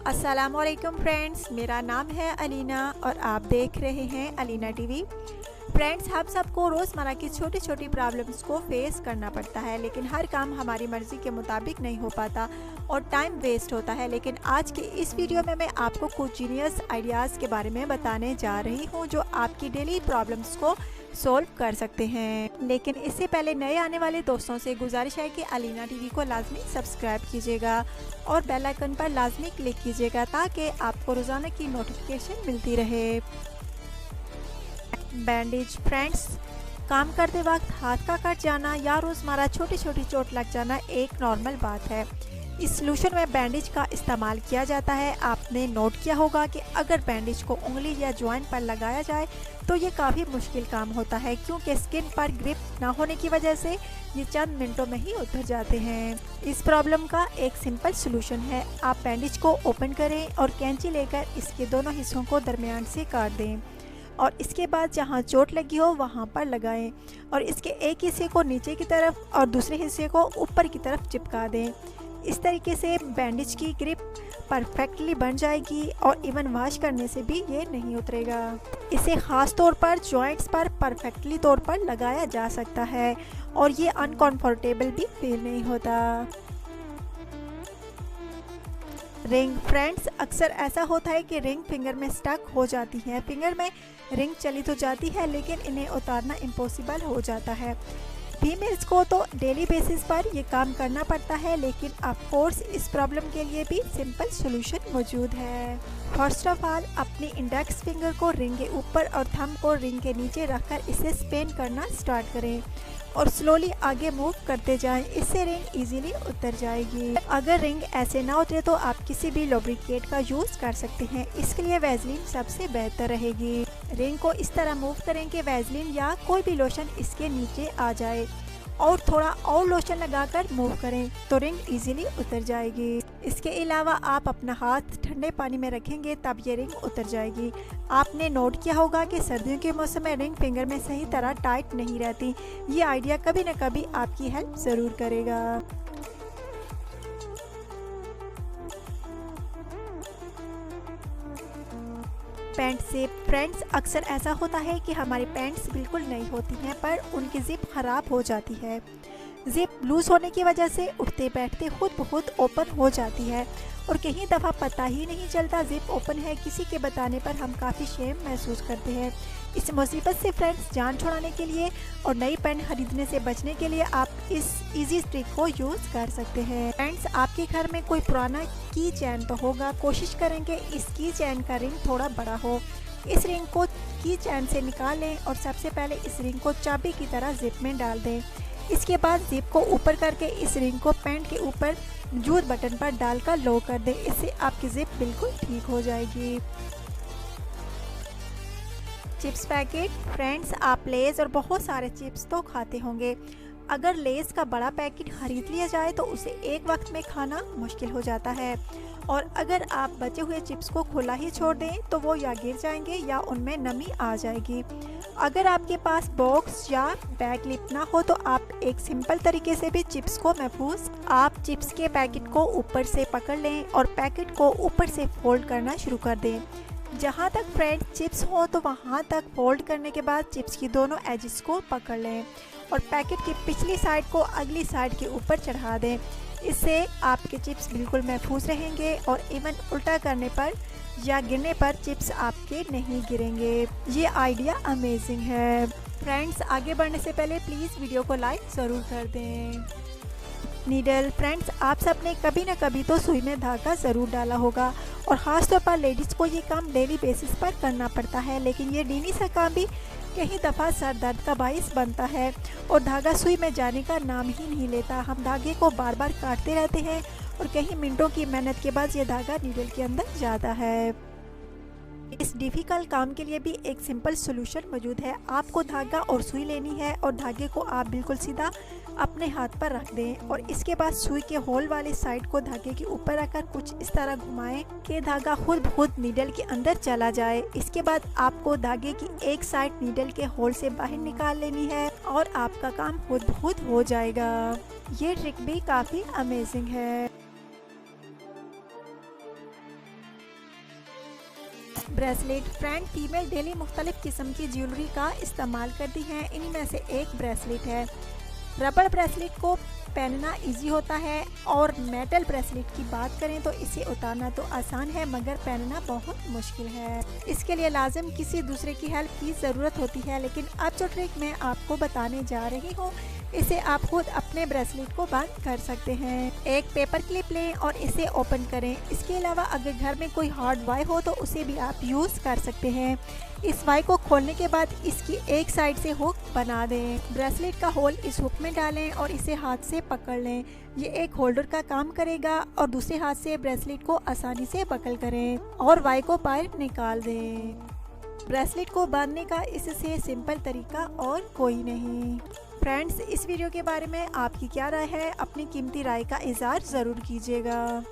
अस्सलामुअलैकुम फ्रेंड्स, मेरा नाम है अलीना और आप देख रहे हैं अलीना टीवी। फ्रेंड्स, हम सबको रोज़मर्रा की छोटी छोटी प्रॉब्लम्स को फेस करना पड़ता है, लेकिन हर काम हमारी मर्ज़ी के मुताबिक नहीं हो पाता और टाइम वेस्ट होता है। लेकिन आज की इस वीडियो में मैं आपको कुछ जीनियस आइडियाज़ के बारे में बताने जा रही हूँ जो आपकी डेली प्रॉब्लम्स को सोल्व कर सकते हैं। लेकिन इससे पहले नए आने वाले दोस्तों से गुजारिश है कि अलीना टीवी को लाजमी सब्सक्राइब कीजिएगा और बेल आइकन पर लाजमी क्लिक कीजिएगा ताकि आपको रोज़ाना की नोटिफिकेशन मिलती रहे। बैंडेज फ्रेंड्स, काम करते वक्त हाथ का कट जाना या रोज़मर्रा छोटी छोटी चोट लग जाना एक नॉर्मल बात है। इस सलूशन में बैंडेज का इस्तेमाल किया जाता है। आपने नोट किया होगा कि अगर बैंडेज को उंगली या जॉइंट पर लगाया जाए तो ये काफ़ी मुश्किल काम होता है, क्योंकि स्किन पर ग्रिप ना होने की वजह से ये चंद मिनटों में ही उतर जाते हैं। इस प्रॉब्लम का एक सिंपल सलूशन है। आप बैंडेज को ओपन करें और कैंची लेकर इसके दोनों हिस्सों को दरमियान से काट दें और इसके बाद जहां चोट लगी हो वहां पर लगाएं और इसके एक हिस्से को नीचे की तरफ और दूसरे हिस्से को ऊपर की तरफ चिपका दें। इस तरीके से बैंडेज की ग्रिप परफेक्टली बन जाएगी और इवन वॉश करने से भी ये नहीं उतरेगा। इसे ख़ास तौर पर जॉइंट्स पर परफेक्टली तौर पर लगाया जा सकता है और ये अनकंफर्टेबल भी फील नहीं होता। रिंग फ्रेंड्स, अक्सर ऐसा होता है कि रिंग फिंगर में स्टक हो जाती है। फिंगर में रिंग चली तो जाती है लेकिन इन्हें उतारना इम्पॉसिबल हो जाता है। फीमेल्स को तो डेली बेसिस पर ये काम करना पड़ता है, लेकिन ऑफ कोर्स इस प्रॉब्लम के लिए भी सिंपल सॉल्यूशन मौजूद है। फर्स्ट ऑफ ऑल, अपनी इंडेक्स फिंगर को रिंग के ऊपर और थंब को रिंग के नीचे रखकर इसे स्पिन करना स्टार्ट करें और स्लोली आगे मूव करते जाएं। इससे रिंग इजीली उतर जाएगी। अगर रिंग ऐसे ना उतरे तो आप किसी भी लुब्रिकेट का यूज़ कर सकते हैं। इसके लिए वैसलीन सबसे बेहतर रहेगी। रिंग को इस तरह मूव करें कि वैसलीन या कोई भी लोशन इसके नीचे आ जाए और थोड़ा और लोशन लगाकर मूव करें तो रिंग इजीली उतर जाएगी। इसके अलावा आप अपना हाथ ठंडे पानी में रखेंगे तब ये रिंग उतर जाएगी। आपने नोट किया होगा कि सर्दियों के मौसम में रिंग फिंगर में सही तरह टाइट नहीं रहती। ये आइडिया कभी न कभी आपकी हेल्प ज़रूर करेगा। पैंट ज़िप फ्रेंड्स, अक्सर ऐसा होता है कि हमारी पैंट्स बिल्कुल नई होती हैं पर उनकी ज़िप ख़राब हो जाती है। ज़िप लूज़ होने की वजह से उठते बैठते खुद ब खुद ओपन हो जाती है और कई दफ़ा पता ही नहीं चलता ज़िप ओपन है। किसी के बताने पर हम काफ़ी शेम महसूस करते हैं। इस मुसीबत से फ्रेंड्स जान छुड़ाने के लिए और नई पैंट खरीदने से बचने के लिए आप इस इजी ट्रिक को यूज़ कर सकते हैं। फ्रेंड्स, आपके घर में कोई पुराना की चैन तो होगा। कोशिश करें कि इस की चैन का रिंग थोड़ा बड़ा हो। इस रिंग को की चैन से निकाल लें और सबसे पहले इस रिंग को चाबी की तरह जिप में डाल दें। इसके बाद जिप को ऊपर करके इस रिंग को पैंट के ऊपर जूत बटन पर डालकर लो कर दें। इससे आपकी जिप बिल्कुल ठीक हो जाएगी। चिप्स पैकेट फ्रेंड्स, आप लेज़ और बहुत सारे चिप्स तो खाते होंगे। अगर लेज़ का बड़ा पैकेट खरीद लिया जाए तो उसे एक वक्त में खाना मुश्किल हो जाता है और अगर आप बचे हुए चिप्स को खुला ही छोड़ दें तो वो या गिर जाएंगे या उनमें नमी आ जाएगी। अगर आपके पास बॉक्स या बैग लिप ना हो तो आप एक सिंपल तरीके से भी चिप्स को महफूज आप चिप्स के पैकेट को ऊपर से पकड़ लें और पैकेट को ऊपर से फोल्ड करना शुरू कर दें। जहाँ तक फ्रेंड चिप्स हो तो वहाँ तक फोल्ड करने के बाद चिप्स की दोनों एजेस को पकड़ लें और पैकेट की पिछली साइड को अगली साइड के ऊपर चढ़ा दें। इससे आपके चिप्स बिल्कुल महफूज रहेंगे और इवन उल्टा करने पर या गिरने पर चिप्स आपके नहीं गिरेंगे। ये आइडिया अमेजिंग है। फ्रेंड्स, आगे बढ़ने से पहले प्लीज़ वीडियो को लाइक ज़रूर कर दें। नीडल फ्रेंड्स, आप सब ने कभी न कभी तो सुई में धागा ज़रूर डाला होगा और ख़ास तौर पर लेडीज़ को ये काम डेली बेसिस पर करना पड़ता है, लेकिन ये डीनी सा काम भी कई दफ़ा सर दर्द का बाइस बनता है और धागा सुई में जाने का नाम ही नहीं लेता। हम धागे को बार बार काटते रहते हैं और कई मिनटों की मेहनत के बाद ये धागा नीडल के अंदर जाता है। इस डिफ़िकल्ट काम के लिए भी एक सिंपल सॉल्यूशन मौजूद है। आपको धागा और सुई लेनी है और धागे को आप बिल्कुल सीधा अपने हाथ पर रख दें और इसके बाद सुई के होल वाली साइड को धागे के ऊपर रखकर कुछ इस तरह घुमाएं कि धागा खुद ब खुद नीडल के अंदर चला जाए। इसके बाद आपको धागे की एक साइड नीडल के होल से बाहर निकाल लेनी है और आपका काम खुद ब खुद हो जाएगा। ये ट्रिक भी काफ़ी अमेजिंग है। ब्रेसलेट। फ्रेंड, फीमेल डेली मुख्तलिफ किस्म की ज्वेलरी का इस्तेमाल करती हैं, इनमें से एक ब्रेसलेट है। रबड़ ब्रेसलेट को पहनना इजी होता है और मेटल ब्रेसलेट की बात करें तो इसे उतारना तो आसान है मगर पहनना बहुत मुश्किल है। इसके लिए लाजिम किसी दूसरे की हेल्प की ज़रूरत होती है, लेकिन अब जो ट्रिक मैं आपको बताने जा रही हूँ इसे आप खुद अपने ब्रेसलेट को बंद कर सकते हैं। एक पेपर क्लिप लें और इसे ओपन करें। इसके अलावा अगर घर में कोई हार्ड वाई हो तो उसे भी आप यूज़ कर सकते हैं। इस वाई को खोलने के बाद इसकी एक साइड से हुक बना दें। ब्रेसलेट का होल इस हुक में डालें और इसे हाथ से पकड़ लें। ये एक होल्डर का काम करेगा और दूसरे हाथ से ब्रेसलेट को आसानी से बकल करें और वाई को बाहर निकाल दें। ब्रेसलेट को बांधने का इससे सिंपल तरीका और कोई नहीं। फ्रेंड्स, इस वीडियो के बारे में आपकी क्या राय है? अपनी कीमती राय का इज़हार ज़रूर कीजिएगा।